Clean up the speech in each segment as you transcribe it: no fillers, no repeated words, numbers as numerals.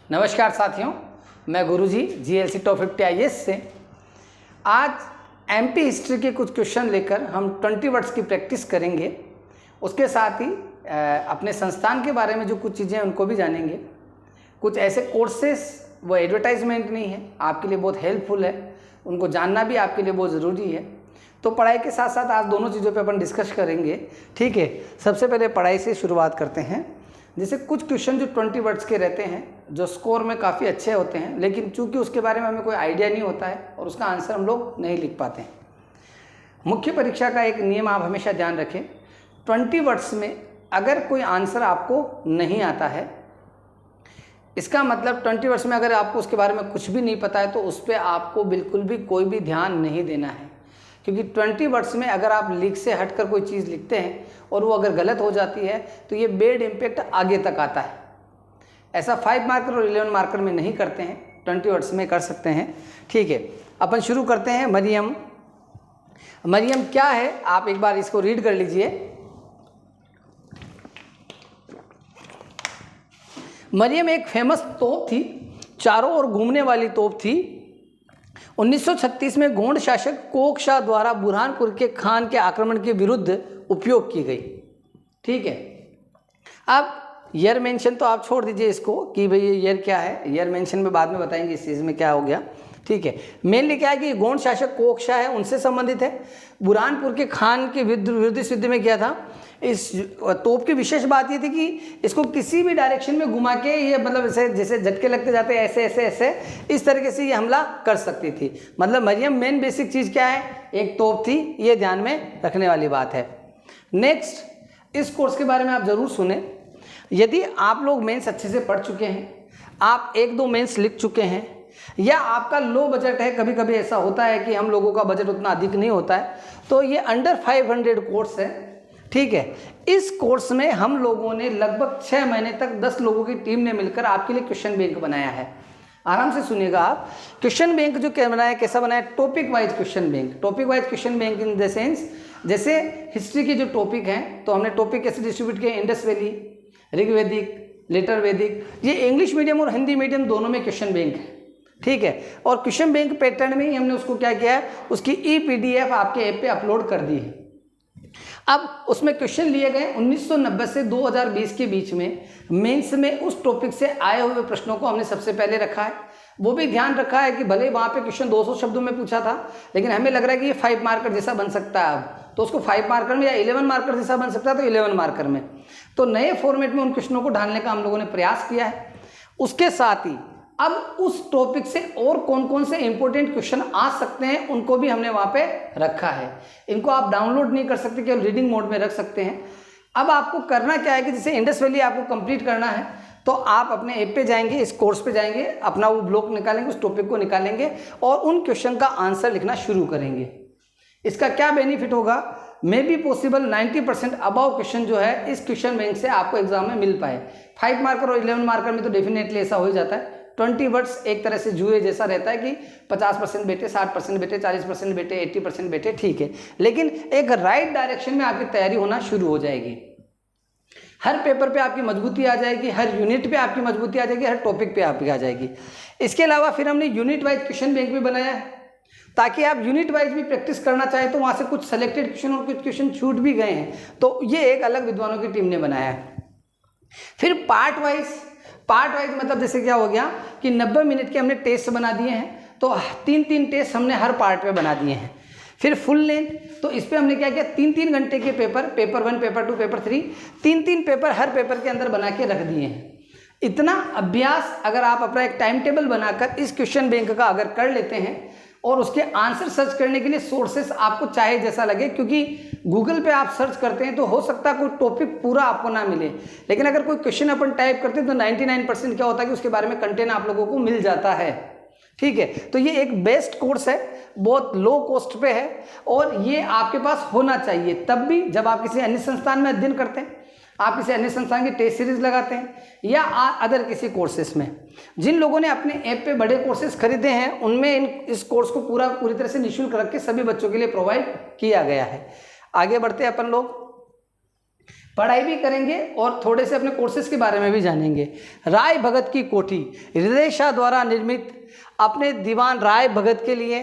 नमस्कार साथियों, मैं गुरुजी GLC टॉप 50 IAS से आज MP हिस्ट्री के कुछ क्वेश्चन लेकर हम 20 वर्ड्स की प्रैक्टिस करेंगे। उसके साथ ही अपने संस्थान के बारे में जो कुछ चीज़ें हैं उनको भी जानेंगे। कुछ ऐसे कोर्सेस वो एडवर्टाइजमेंट नहीं है, आपके लिए बहुत हेल्पफुल है, उनको जानना भी आपके लिए बहुत ज़रूरी है। तो पढ़ाई के साथ साथ आज दोनों चीज़ों पे अपन डिस्कस करेंगे। ठीक है, सबसे पहले पढ़ाई से शुरुआत करते हैं। जैसे कुछ क्वेश्चन जो 20 वर्ड्स के रहते हैं, जो स्कोर में काफ़ी अच्छे होते हैं, लेकिन चूंकि उसके बारे में हमें कोई आइडिया नहीं होता है और उसका आंसर हम लोग नहीं लिख पाते हैं। मुख्य परीक्षा का एक नियम आप हमेशा ध्यान रखें, 20 वर्ड्स में अगर कोई आंसर आपको नहीं आता है, इसका मतलब 20 वर्ड्स में अगर आपको उसके बारे में कुछ भी नहीं पता है तो उस पर आपको बिल्कुल भी कोई भी ध्यान नहीं देना है। क्योंकि 20 वर्ड्स में अगर आप लिख से हटकर कोई चीज़ लिखते हैं और वो अगर गलत हो जाती है तो ये बैड इम्पैक्ट आगे तक आता है। ऐसा 5 मार्कर और 11 मार्कर में नहीं करते हैं, 20 वर्ड्स में कर सकते हैं। ठीक है, अपन शुरू करते हैं। मरियम, मरियम क्या है आप एक बार इसको रीड कर लीजिए। मरियम एक फेमस तोप थी, चारों ओर घूमने वाली तोप थी। 1936 में गोंड शासक कोक शाह द्वारा बुरहानपुर के खान के आक्रमण के विरुद्ध उपयोग की गई। ठीक है, अब ईयर मेंशन तो आप छोड़ दीजिए इसको कि भाई ये ईयर क्या है, ईयर मेंशन में बाद में बताएंगे इस चीज़ में क्या हो गया। ठीक है, मेनली क्या है कि गोंड शासक कोक शाह है, उनसे संबंधित है। बुरहानपुर के खान के विरुद्ध इस युद्ध में किया था। इस तोप की विशेष बात ये थी कि इसको किसी भी डायरेक्शन में घुमा के ये मतलब जैसे झटके लगते जाते ऐसे ऐसे ऐसे इस तरीके से ये हमला कर सकती थी। मतलब मरियम मेन बेसिक चीज़ क्या है, एक तोप थी, ये ध्यान में रखने वाली बात है। नेक्स्ट, इस कोर्स के बारे में आप ज़रूर सुने। यदि आप लोग मेंस अच्छे से पढ़ चुके हैं, आप 1-2 मेंस लिख चुके हैं, या आपका लो बजट है, कभी कभी ऐसा होता है कि हम लोगों का बजट उतना अधिक नहीं होता है, तो ये अंडर 500 कोर्स है। ठीक है, इस कोर्स में हम लोगों ने लगभग 6 महीने तक 10 लोगों की टीम ने मिलकर आपके लिए क्वेश्चन बैंक बनाया है। आराम से सुनिएगा आप। क्वेश्चन बैंक जो क्या बनाया, कैसा बनाया, topic wise question bank. Topic wise question bank in the sense, जैसे हिस्ट्री के जो टॉपिक हैं तो हमने टॉपिक कैसे डिस्ट्रीब्यूट किए, इंडस वैली, ऋग्वैदिक, लेटर वैदिक। ये इंग्लिश मीडियम और हिंदी मीडियम दोनों में क्वेश्चन बैंक है। ठीक है, और क्वेश्चन बैंक पैटर्न में ही हमने उसको क्या किया है, उसकी PDF आपके ऐप पे अपलोड कर दी है। अब उसमें क्वेश्चन लिए गए 1990 से 2020 के बीच में मेंस में उस टॉपिक से आए हुए प्रश्नों को हमने सबसे पहले रखा है। वो भी ध्यान रखा है कि भले वहाँ पे क्वेश्चन 200 शब्दों में पूछा था, लेकिन हमें लग रहा है कि ये 5 मार्कर जैसा बन सकता है अब, तो उसको 5 मार्कर में, या 11 मार्कर जैसा बन सकता है तो 11 मार्कर में। तो नए फॉर्मेट में उन क्वेश्चनों को ढालने का हम लोगों ने प्रयास किया है। उसके साथ ही अब उस टॉपिक से और कौन कौन से इंपॉर्टेंट क्वेश्चन आ सकते हैं उनको भी हमने वहाँ पे रखा है। इनको आप डाउनलोड नहीं कर सकते, केवल रीडिंग मोड में रख सकते हैं। अब आपको करना क्या है कि जैसे इंडस वैली आपको कंप्लीट करना है तो आप अपने ऐप पे जाएंगे, इस कोर्स पे जाएंगे, अपना वो ब्लॉक निकालेंगे, उस टॉपिक को निकालेंगे और उन क्वेश्चन का आंसर लिखना शुरू करेंगे। इसका क्या बेनिफिट होगा, may be possible 90% above question जो है इस क्वेश्चन बैंक से आपको एग्जाम में मिल पाए। 5 मार्कर और 11 मार्कर में तो डेफिनेटली ऐसा हो ही जाता है। 20 वर्ड्स एक तरह से जुए जैसा रहता है कि 50% बेटे, 60% बेटे, 40% बेटे, 80% बेटे। ठीक है, लेकिन एक राइट डायरेक्शन में आपकी तैयारी होना शुरू हो जाएगी। हर पेपर पे आपकी मजबूती आ जाएगी, हर यूनिट पे आपकी मजबूती आ जाएगी, हर टॉपिक पे आपकी आ जाएगी। इसके अलावा फिर हमने यूनिट वाइज क्वेश्चन बैंक भी बनाया है, ताकि आप यूनिट वाइज भी प्रैक्टिस करना चाहें तो वहाँ से कुछ सेलेक्टेड क्वेश्चन और कुछ क्वेश्चन छूट भी गए हैं, तो ये एक अलग विद्वानों की टीम ने बनाया है। फिर पार्ट वाइज मतलब जैसे क्या हो गया कि 90 मिनट के हमने टेस्ट बना दिए हैं, तो 3-3 टेस्ट हमने हर पार्ट पे बना दिए हैं। फिर फुल लेंथ, तो इस पे हमने क्या किया, 3-3 घंटे के पेपर 1, पेपर 2, पेपर 3, 3-3 पेपर हर पेपर के अंदर बना के रख दिए हैं। इतना अभ्यास अगर आप अपना एक टाइम टेबल बनाकर इस क्वेश्चन बैंक का अगर कर लेते हैं और उसके आंसर सर्च करने के लिए सोर्सेस आपको चाहे जैसा लगे, क्योंकि गूगल पे आप सर्च करते हैं तो हो सकता है कोई टॉपिक पूरा आपको ना मिले, लेकिन अगर कोई क्वेश्चन अपन टाइप करते हैं तो 99% क्या होता है कि उसके बारे में कंटेंट आप लोगों को मिल जाता है। ठीक है, तो ये एक बेस्ट कोर्स है, बहुत लो कॉस्ट पे है और ये आपके पास होना चाहिए तब भी जब आप किसी अन्य संस्थान में अध्ययन करते हैं, आप किसी अन्य संस्थान की टेस्ट सीरीज लगाते हैं या अदर किसी कोर्सेस में। जिन लोगों ने अपने ऐप पे बड़े कोर्सेज खरीदे हैं उनमें इस कोर्स को पूरी तरह से निःशुल्क रख के सभी बच्चों के लिए प्रोवाइड किया गया है। आगे बढ़ते हैं अपन लोग। पढ़ाई भी करेंगे और थोड़े से अपने कोर्सेज के बारे में भी जानेंगे। राय भगत की कोठी हृदय शाह द्वारा निर्मित, अपने दीवान राय भगत के लिए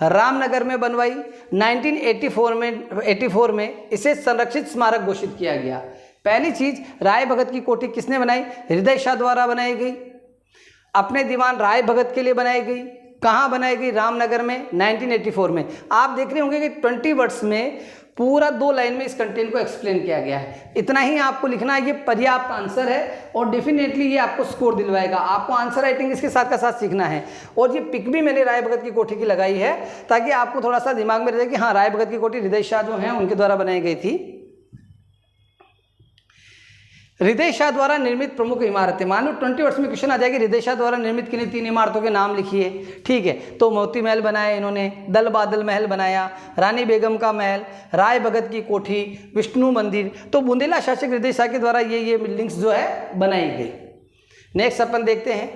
रामनगर में बनवाई। 1984 में इसे संरक्षित स्मारक घोषित किया गया। पहली चीज, राय भगत की कोठी किसने बनाई? हृदय शाह द्वारा बनाई गई। अपने दीवान राय भगत के लिए बनाई गई। कहाँ बनाई गई? रामनगर में 1984 में। आप देख रहे होंगे कि 20 वर्ड्स में पूरा 2 लाइन में इस कंटेंट को एक्सप्लेन किया गया है। इतना ही आपको लिखना है, ये पर्याप्त आंसर है और डेफिनेटली ये आपको स्कोर दिलवाएगा। आपको आंसर राइटिंग इसके साथ का साथ सीखना है। और ये पिक भी मैंने राय भगत की कोठी की लगाई है ताकि आपको थोड़ा सा दिमाग में रहे कि हाँ, राय भगत की कोठी हृदय शाह जो है उनके द्वारा बनाई गई थी। हृदय शाह द्वारा निर्मित प्रमुख इमारतें, मान लो 20 वर्ष में क्वेश्चन आ जाएगी, हृदय शाह द्वारा निर्मित किन्हीं 3 इमारतों के नाम लिखिए। ठीक है, तो मोती महल बनाया इन्होंने, दल बादल महल बनाया, रानी बेगम का महल, राय भगत की कोठी, विष्णु मंदिर। तो बुंदेला शासक हृदय शाह के द्वारा ये बिल्डिंग्स जो है बनाई गई। नेक्स्ट अपन देखते हैं,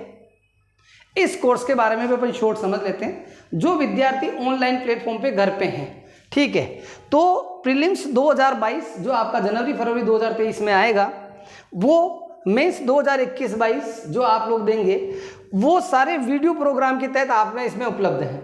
इस कोर्स के बारे में भी अपन शॉर्ट समझ लेते हैं। जो विद्यार्थी ऑनलाइन प्लेटफॉर्म पे घर पे हैं, ठीक है, तो प्रीलिम्स 2022 जो आपका जनवरी फरवरी 2023 में आएगा, वो मेंस 2021-22 जो आप लोग देंगे, वो सारे वीडियो प्रोग्राम के तहत आप में इसमें उपलब्ध है।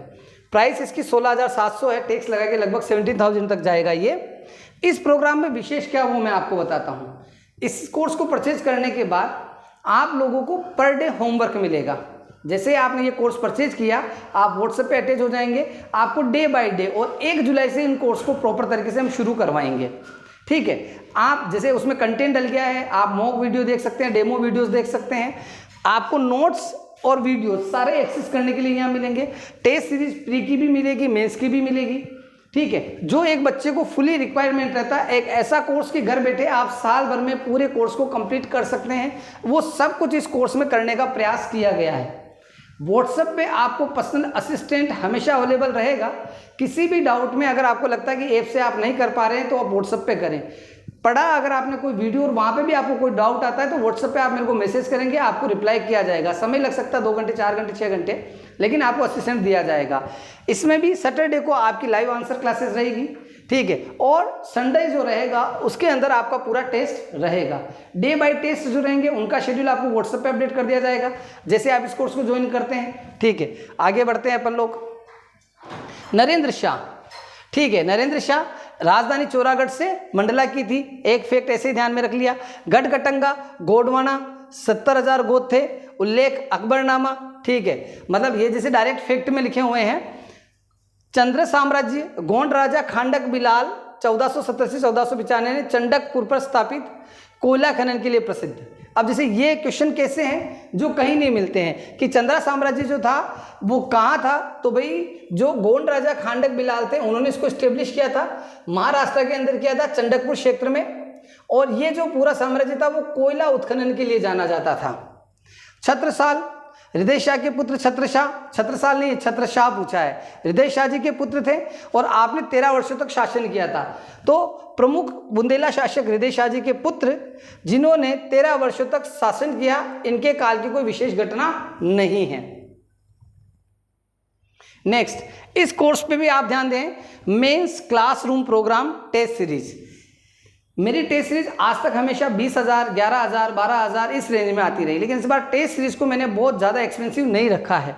प्राइस इसकी 16,700 है, टैक्स लगा के लगभग 17,000 तक जाएगा ये। इस प्रोग्राम में विशेष क्या वो मैं आपको बताता हूँ। इस कोर्स को परचेज करने के बाद आप लोगों को पर डे होमवर्क मिलेगा। जैसे आपने ये कोर्स परचेज किया, आप व्हाट्सएप पे अटैच हो जाएंगे, आपको डे बाय डे, और 1 जुलाई से इन कोर्स को प्रॉपर तरीके से हम शुरू करवाएंगे। ठीक है, आप जैसे उसमें कंटेंट डल गया है, आप मॉक वीडियो देख सकते हैं, डेमो वीडियोस देख सकते हैं, आपको नोट्स और वीडियोस सारे एक्सेस करने के लिए यहाँ मिलेंगे। टेस्ट सीरीज प्री की भी मिलेगी, मेंस की भी मिलेगी। ठीक है, जो एक बच्चे को फुली रिक्वायरमेंट रहता है, एक ऐसा कोर्स कि घर बैठे आप साल भर में पूरे कोर्स को कंप्लीट कर सकते हैं, वो सब कुछ इस कोर्स में करने का प्रयास किया गया है। व्हाट्सएप पे आपको पर्सनल असिस्टेंट हमेशा अवेलेबल रहेगा। किसी भी डाउट में अगर आपको लगता है कि ऐप से आप नहीं कर पा रहे हैं तो आप व्हाट्सएप पे करें। पढ़ा अगर आपने कोई वीडियो और वहाँ पे भी आपको कोई डाउट आता है तो व्हाट्सएप पे आप मेरे को मैसेज करेंगे, आपको रिप्लाई किया जाएगा। समय लग सकता है 2 घंटे, 4 घंटे, 6 घंटे, लेकिन आपको असिस्टेंट दिया जाएगा। इसमें भी सैटरडे को आपकी लाइव आंसर क्लासेस रहेगी। ठीक है, और संडे जो रहेगा उसके अंदर आपका पूरा टेस्ट रहेगा। डे बाय टेस्ट जो रहेंगे उनका शेड्यूल आपको व्हाट्सएप पे अपडेट कर दिया जाएगा जैसे आप इस कोर्स को ज्वाइन करते हैं। ठीक है, आगे बढ़ते हैं अपन लोग। नरेंद्र शाह, ठीक है, नरेंद्र शाह राजधानी चौरागढ़ से मंडला की थी। एक फैक्ट ऐसे ही ध्यान में रख लिया, गढ़कटंगा गोडवाना 70,000 गोद थे, उल्लेख अकबरनामा। ठीक है, मतलब ये जैसे डायरेक्ट फैक्ट में लिखे हुए हैं। चंद्र साम्राज्य, गोंड राजा खांडक बिलाल 1470 से 1495 ने चंडकपुर पर स्थापित, कोयला खनन के लिए प्रसिद्ध। अब जैसे ये क्वेश्चन कैसे हैं जो कहीं नहीं मिलते हैं कि चंद्रा साम्राज्य जो था वो कहाँ था, तो भाई जो गोंड राजा खांडक बिलाल थे उन्होंने इसको स्टेब्लिश किया था, महाराष्ट्र के अंदर किया था, चंडकपुर क्षेत्र में। और ये जो पूरा साम्राज्य था वो कोयला उत्खनन के लिए जाना जाता था। छत्रसाल, हृदय शाह के पुत्र छत्रशाह, छत्रसाल नहीं छत्रशाह पूछा है, हृदय शाह जी के पुत्र थे और आपने 13 वर्षों तक शासन किया था। तो प्रमुख बुंदेला शासक हृदय शाह जी के पुत्र जिन्होंने 13 वर्षों तक शासन किया, इनके काल की कोई विशेष घटना नहीं है। नेक्स्ट, इस कोर्स पे भी आप ध्यान दें, mains classroom programme test series. मेरी टेस्ट सीरीज आज तक हमेशा 20,000, 11,000, 12,000 इस रेंज में आती रही, लेकिन इस बार टेस्ट सीरीज को मैंने बहुत ज़्यादा एक्सपेंसिव नहीं रखा है।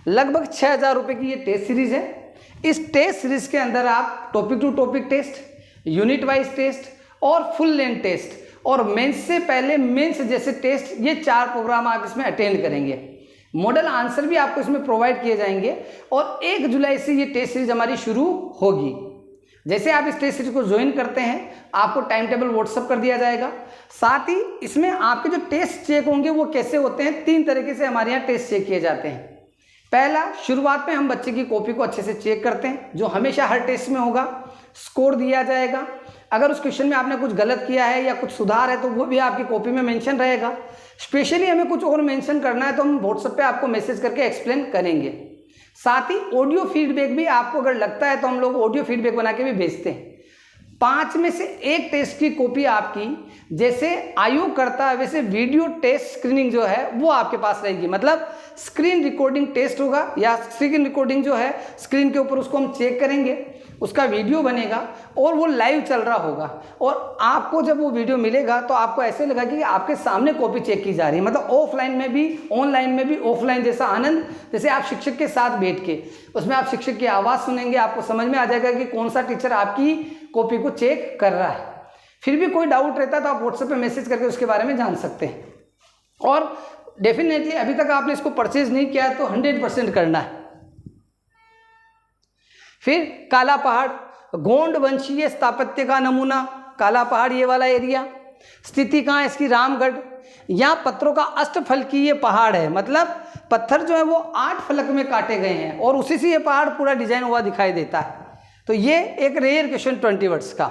लगभग 6,000 रुपये की ये टेस्ट सीरीज है। इस टेस्ट सीरीज के अंदर आप topic to topic test, unit wise test और फुल लेंथ टेस्ट और मेंस से पहले मेंस जैसे टेस्ट, ये 4 प्रोग्राम आप इसमें अटेंड करेंगे। मॉडल आंसर भी आपको इसमें प्रोवाइड किए जाएंगे और 1 जुलाई से ये टेस्ट सीरीज हमारी शुरू होगी। जैसे आप इस टेस्ट सीरीज को ज्वाइन करते हैं आपको टाइम टेबल व्हाट्सअप कर दिया जाएगा। साथ ही इसमें आपके जो टेस्ट चेक होंगे वो कैसे होते हैं, 3 तरीके से हमारे यहाँ टेस्ट चेक किए जाते हैं। पहला, शुरुआत में हम बच्चे की कॉपी को अच्छे से चेक करते हैं, जो हमेशा हर टेस्ट में होगा। स्कोर दिया जाएगा, अगर उस क्वेश्चन में आपने कुछ गलत किया है या कुछ सुधार है तो वो भी आपकी कॉपी में मेंशन रहेगा। स्पेशली हमें कुछ और मेंशन करना है तो हम व्हाट्सएप पे आपको मैसेज करके एक्सप्लेन करेंगे। साथ ही ऑडियो फीडबैक भी आपको अगर लगता है तो हम लोग ऑडियो फीडबैक बना के भी भेजते हैं। 5 में से 1 टेस्ट की कॉपी आपकी जैसे आयोग करता है वैसे वीडियो टेस्ट स्क्रीनिंग जो है वो आपके पास रहेगी। मतलब स्क्रीन रिकॉर्डिंग टेस्ट होगा या स्क्रीन रिकॉर्डिंग जो है स्क्रीन के ऊपर उसको हम चेक करेंगे, उसका वीडियो बनेगा और वो लाइव चल रहा होगा और आपको जब वो वीडियो मिलेगा तो आपको ऐसे लगा कि आपके सामने कॉपी चेक की जा रही है। मतलब ऑफलाइन में भी ऑनलाइन में भी ऑफलाइन जैसा आनंद, जैसे आप शिक्षक के साथ बैठ के उसमें आप शिक्षक की आवाज़ सुनेंगे, आपको समझ में आ जाएगा कि कौन सा टीचर आपकी कॉपी को चेक कर रहा है। फिर भी कोई डाउट रहता है तो आप व्हाट्सएप पे मैसेज करके उसके बारे में जान सकते हैं। और डेफिनेटली अभी तक आपने इसको परचेज नहीं किया है तो 100% करना है। फिर काला पहाड़, गोंड वंशीय स्थापत्य का नमूना, काला पहाड़ ये वाला एरिया, स्थिति कहाँ है इसकी, रामगढ़। यहाँ पत्थरों का अष्टफलकीय पहाड़ है, मतलब पत्थर जो है वो 8 फलक में काटे गए हैं और उसी से ये पहाड़ पूरा डिजाइन हुआ दिखाई देता है। तो ये एक रेयर क्वेश्चन 20 वर्ड्स का।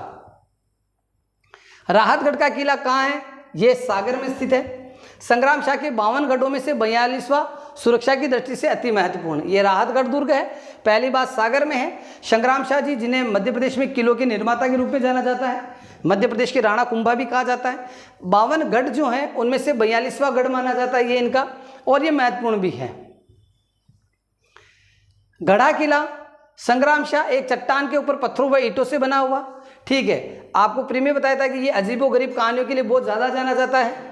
राहतगढ़ का किला कहाँ है, ये सागर में स्थित है। संग्राम शाह के 52 गढ़ों में से 42वां सुरक्षा की दृष्टि से अति महत्वपूर्ण, ये राहतगढ़ दुर्ग है। पहली बात सागर में है। संग्राम शाह जी जिन्हें मध्य प्रदेश में किलों के निर्माता के रूप में जाना जाता है, मध्य प्रदेश के राणा कुंभा भी कहा जाता है। 52 गढ़ जो हैं उनमें से 42वां गढ़ माना जाता है ये इनका, और ये महत्वपूर्ण भी है। गढ़ा किला, संग्राम शाह एक चट्टान के ऊपर पत्थरों व ईंटों से बना हुआ, ठीक है। आपको प्री में बताया था कि ये अजीबोगरीब कहानियों के लिए बहुत ज़्यादा जाना जाता है।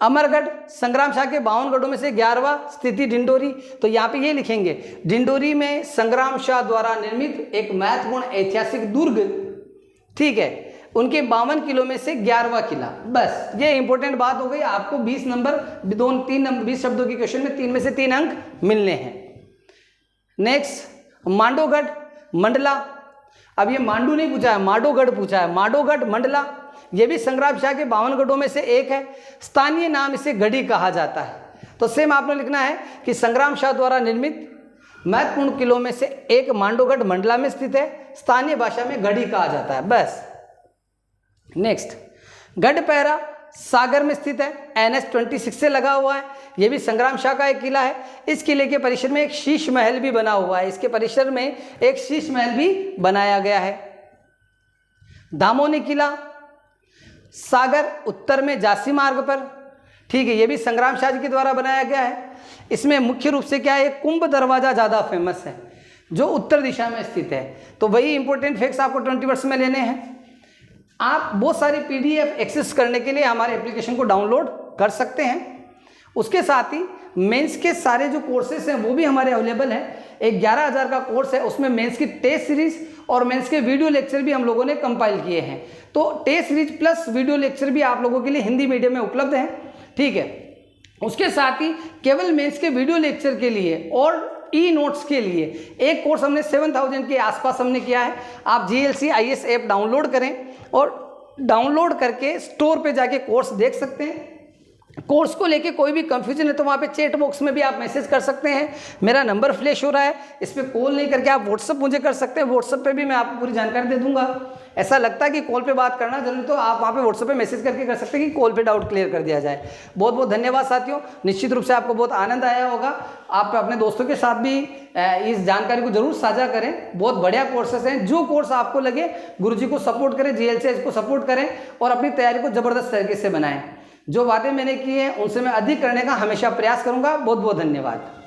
अमरगढ़, संग्राम शाह के 52 गढ़ों में से 11वां, स्थिति डिंडोरी। तो यहाँ पे ये लिखेंगे, डिंडोरी में संग्राम शाह द्वारा निर्मित एक महत्वपूर्ण ऐतिहासिक दुर्ग, ठीक है। उनके 52 किलो में से 11वां किला। बस ये इंपॉर्टेंट बात हो गई। आपको 20 नंबर 20 शब्दों की क्वेश्चन में 3 में से 3 अंक मिलने हैं। नेक्स्ट मांडोगढ़, मंडला। अब ये मांडू नहीं पूछा है, माडोगढ़ पूछा है। माडोगढ़, मंडला, ये भी संग्राम शाह के 52 गढ़ों में से एक है। स्थानीय नाम इसे गढ़ी कहा जाता है। तो सेम आपने लिखना है कि संग्राम शाह द्वारा निर्मित महत्वपूर्ण किलों में से एक मांडोगढ़ मंडला में स्थित है, स्थानीय भाषा में गढ़ी कहा जाता है। बस। नेक्स्ट गढ़पहरा, सागर में स्थित है, NH 26 से लगा हुआ है। यह भी संग्राम शाह का एक किला है। इस किले के परिसर में एक शीश महल भी बना हुआ है, इसके परिसर में एक शीश महल भी बनाया गया है। दामोनी किला, सागर उत्तर में झांसी मार्ग पर, ठीक है। ये भी संग्राम शाह जी के द्वारा बनाया गया है। इसमें मुख्य रूप से क्या है, कुंभ दरवाजा ज़्यादा फेमस है जो उत्तर दिशा में स्थित है। तो वही इंपॉर्टेंट फैक्ट्स आपको 20 वर्ड्स में लेने हैं। आप बहुत सारी PDF एक्सेस करने के लिए हमारे एप्लीकेशन को डाउनलोड कर सकते हैं। उसके साथ ही मेंस के सारे जो कोर्सेज हैं वो भी हमारे अवेलेबल हैं। एक 11,000 का कोर्स है, उसमें मेंस की टेस्ट सीरीज और मेंस के वीडियो लेक्चर भी हम लोगों ने कंपाइल किए हैं। तो test series plus video lecture भी आप लोगों के लिए हिंदी मीडियम में उपलब्ध हैं, ठीक है। उसके साथ ही केवल मेंस के वीडियो लेक्चर के लिए और नोट्स के लिए एक कोर्स हमने 7000 के आसपास हमने किया है। आप GLC IS ऐप डाउनलोड करें और डाउनलोड करके स्टोर पे जाके कोर्स देख सकते हैं। कोर्स को लेके कोई भी कंफ्यूजन है तो वहाँ पे चैट बॉक्स में भी आप मैसेज कर सकते हैं। मेरा नंबर फ्लैश हो रहा है, इस पर कॉल नहीं करके आप व्हाट्सअप मुझे कर सकते हैं। व्हाट्सअप पे भी मैं आपको पूरी जानकारी दे दूंगा। ऐसा लगता है कि कॉल पे बात करना जरूरी तो आप वहाँ पे व्हाट्सअप पे मैसेज करके कर सकते हैं कि कॉल पे डाउट क्लियर कर दिया जाए। बहुत बहुत धन्यवाद साथियों। निश्चित रूप से आपको बहुत आनंद आया होगा। आप अपने दोस्तों के साथ भी इस जानकारी को जरूर साझा करें। बहुत बढ़िया कोर्सेस हैं। जो कोर्स आपको लगे गुरुजी को सपोर्ट करें, GLC को सपोर्ट करें और अपनी तैयारी को जबरदस्त तरीके से बनाएं। जो बातें मैंने की हैं उनसे मैं अधिक करने का हमेशा प्रयास करूंगा। बहुत बहुत धन्यवाद।